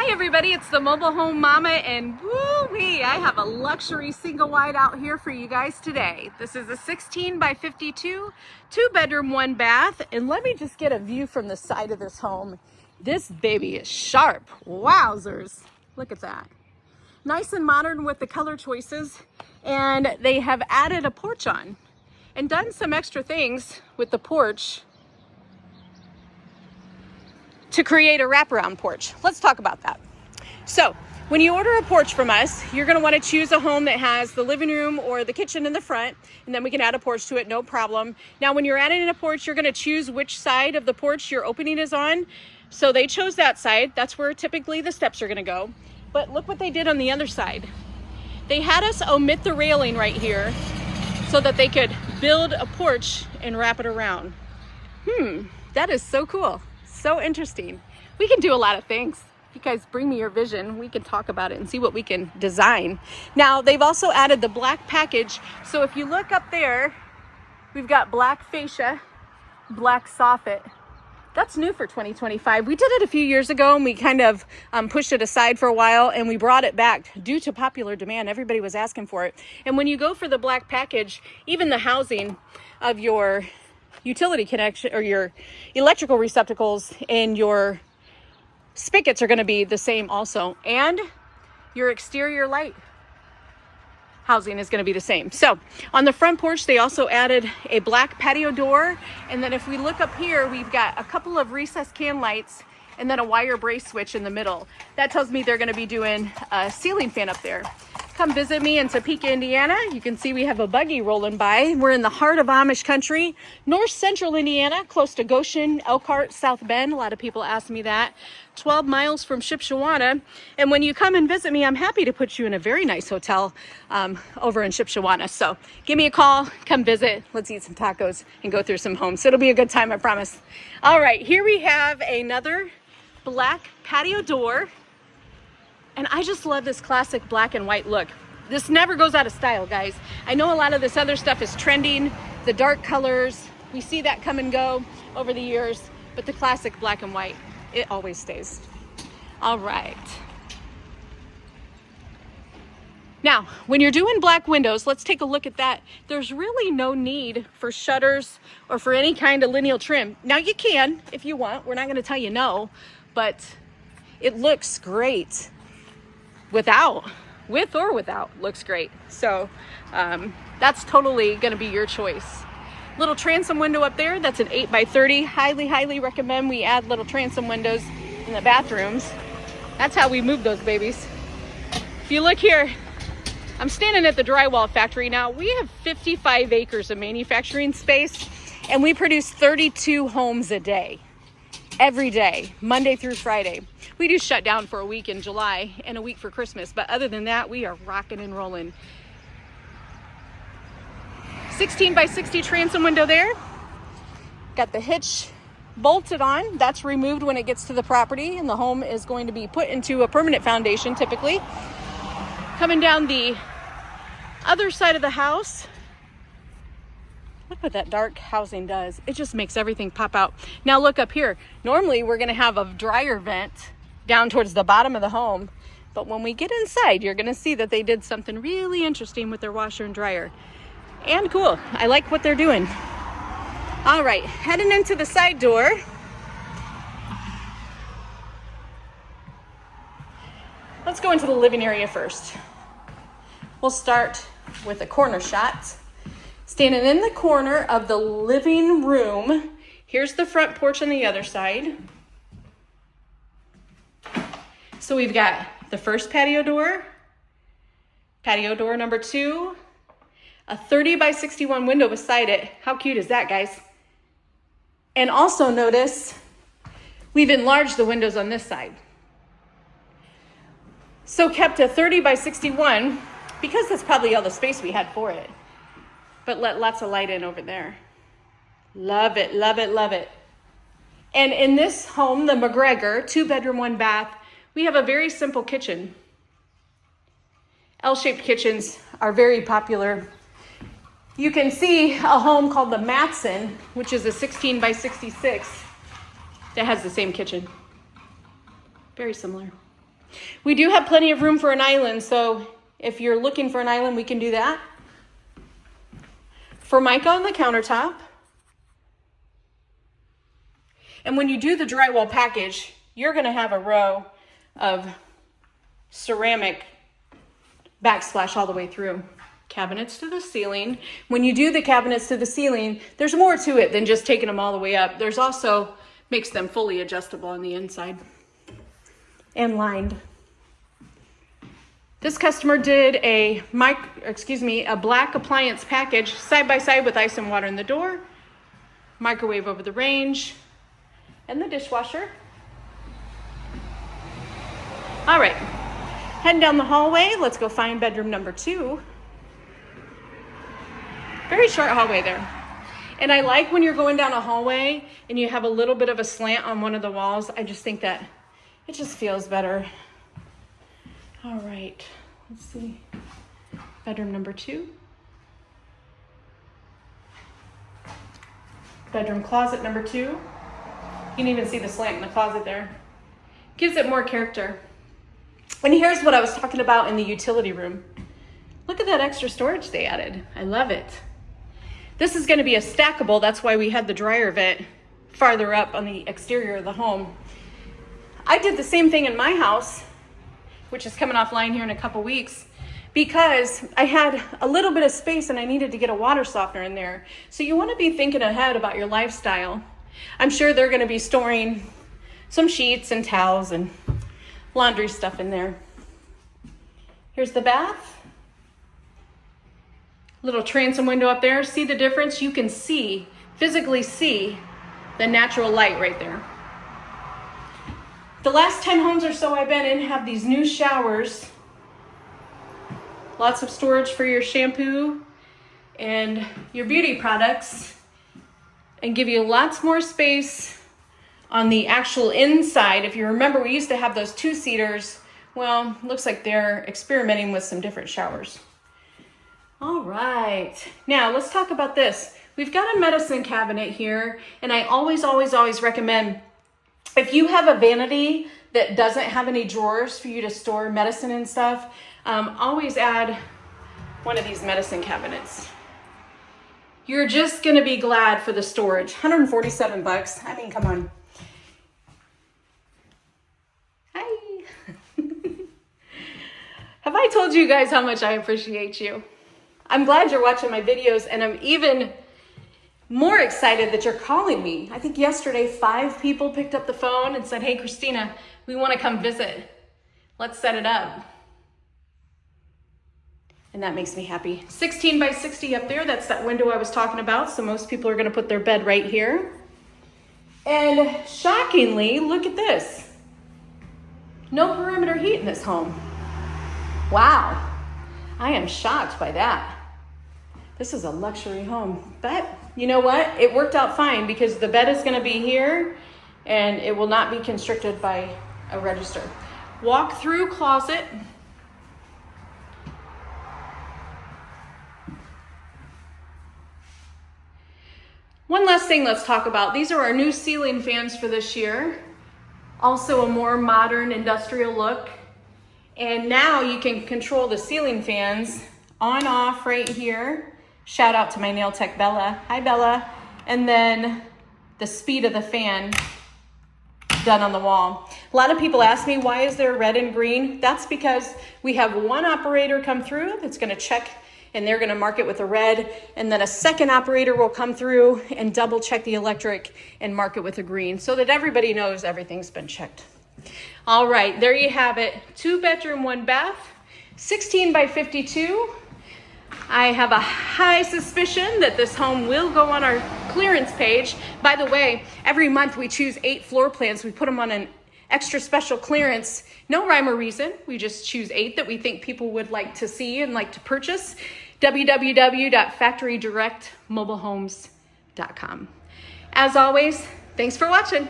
Hi everybody, it's the Mobile Home Mama, and woo-wee, I have a luxury single wide out here for you guys today. This is a 16 by 52, 2-bedroom, 1-bath, and let me just get a view from the side of this home. This baby is sharp. Wowzers. Look at that. Nice and modern with the color choices, and they have added a porch on and done some extra things with the porch to create a wraparound porch. Let's talk about that. So when you order a porch from us, you're going to want to choose a home that has the living room or the kitchen in the front, and then we can add a porch to it, no problem. Now when you're adding in a porch, you're going to choose which side of the porch your opening is on. So they chose that side. That's where typically the steps are going to go. But look what they did on the other side. They had us omit the railing right here so that they could build a porch and wrap it around. That is so cool. So interesting. We can do a lot of things. If you guys bring me your vision, we can talk about it and see what we can design. Now, they've also added the black package. So if you look up there, we've got black fascia, black soffit. That's new for 2025. We did it a few years ago and we kind of pushed it aside for a while, and we brought it back due to popular demand. Everybody was asking for it. And when you go for the black package, even the housing of your utility connection or your electrical receptacles and your spigots are going to be the same also, and your exterior light housing is going to be the same. So on the front porch, they also added a black patio door, and then if we look up here, we've got a couple of recessed can lights and then a wire brace switch in the middle. That tells me they're going to be doing a ceiling fan up there. Come visit me in Topeka, Indiana. You can see we have a buggy rolling by. We're in the heart of Amish country, north central Indiana, close to Goshen, Elkhart, South Bend. A lot of people ask me that. 12 miles from Shipshewana. And when you come and visit me, I'm happy to put you in a very nice hotel over in Shipshewana. So give me a call, come visit. Let's eat some tacos and go through some homes. It'll be a good time, I promise. All right, here we have another black patio door. And I just love this classic black and white look. This never goes out of style, guys. I know a lot of this other stuff is trending, the dark colors. We see that come and go over the years, but the classic black and white, it always stays. All right. Now, when you're doing black windows, let's take a look at that. There's really no need for shutters or for any kind of lineal trim. Now you can if you want. We're not gonna tell you no, but it looks great. With or without, looks great. So that's totally going to be your choice. Little transom window up there, that's an 8 by 30. Highly recommend we add little transom windows in the bathrooms. That's how we move those babies. If you look here, I'm standing at the drywall factory now. We have 55 acres of manufacturing space, and we produce 32 homes a day. Every day, Monday through Friday. We do shut down for a week in July and a week for Christmas, but other than that, we are rocking and rolling. 16 by 60 transom window there. Got the hitch bolted on. That's removed when it gets to the property, and the home is going to be put into a permanent foundation typically. Coming down the other side of the house, look what that dark housing does. It just makes everything pop out. Now look up here. Normally we're going to have a dryer vent down towards the bottom of the home, but when we get inside, you're going to see that they did something really interesting with their washer and dryer. And cool. I like what they're doing. All right, heading into the side door. Let's go into the living area first. We'll start with a corner shot. Standing in the corner of the living room, here's the front porch on the other side. So we've got the first patio door number 2, a 30 by 61 window beside it. How cute is that, guys? And also notice we've enlarged the windows on this side. So kept a 30 by 61 because that's probably all the space we had for it. But let lots of light in over there. Love it, love it, love it. And in this home, the McGregor, 2-bedroom, 1-bath, we have a very simple kitchen. L-shaped kitchens are very popular. You can see a home called the Matson, which is a 16 by 66 that has the same kitchen. Very similar. We do have plenty of room for an island, so if you're looking for an island, we can do that. Formica on the countertop. And when you do the drywall package, you're going to have a row of ceramic backsplash all the way through. Cabinets to the ceiling. When you do the cabinets to the ceiling, there's more to it than just taking them all the way up. There's also makes them fully adjustable on the inside and lined. This customer did a black appliance package side by side with ice and water in the door, microwave over the range, and the dishwasher. All right, heading down the hallway, let's go find bedroom number 2. Very short hallway there. And I like when you're going down a hallway and you have a little bit of a slant on one of the walls. I just think that it just feels better. All right, let's see. Bedroom number 2. Bedroom closet number 2. You can even see the slant in the closet there. Gives it more character. And here's what I was talking about in the utility room. Look at that extra storage they added. I love it. This is going to be a stackable. That's why we had the dryer vent farther up on the exterior of the home. I did the same thing in my house, which is coming offline here in a couple weeks, because I had a little bit of space and I needed to get a water softener in there. So you want to be thinking ahead about your lifestyle. I'm sure they're going to be storing some sheets and towels and laundry stuff in there. Here's the bath. Little transom window up there. See the difference? You can see, physically see the natural light right there. The last 10 homes or so I've been in have these new showers. Lots of storage for your shampoo and your beauty products, and give you lots more space on the actual inside. If you remember, we used to have those 2-seaters. Well, looks like they're experimenting with some different showers. All right, now let's talk about this. We've got a medicine cabinet here, and I always recommend, if you have a vanity that doesn't have any drawers for you to store medicine and stuff, always add one of these medicine cabinets. You're just gonna be glad for the storage. 147 bucks. I mean, come on. Hi. Have I told you guys how much I appreciate you? I'm glad you're watching my videos, and I'm even more excited that you're calling me. I think yesterday 5 people picked up the phone and said, hey, Christina, we want to come visit. Let's set it up. And that makes me happy. 16 by 60 up there. That's that window I was talking about. So most people are going to put their bed right here. And shockingly, look at this. No perimeter heat in this home. Wow. I am shocked by that. This is a luxury home, but you know what? It worked out fine because the bed is going to be here and it will not be constricted by a register. Walk through closet. One last thing let's talk about. These are our new ceiling fans for this year. Also a more modern industrial look. And now you can control the ceiling fans on, off right here. Shout out to my nail tech, Bella. Hi, Bella. And then the speed of the fan done on the wall. A lot of people ask me, why is there red and green? That's because we have one operator come through that's gonna check, and they're gonna mark it with a red, and then a second operator will come through and double check the electric and mark it with a green so that everybody knows everything's been checked. All right, there you have it. 2 bedroom, 1 bath, 16 by 52. I have a high suspicion that this home will go on our clearance page. By the way, every month we choose 8 floor plans. We put them on an extra special clearance. No rhyme or reason. We just choose 8 that we think people would like to see and like to purchase. www.factorydirectmobilehomes.com. As always, thanks for watching.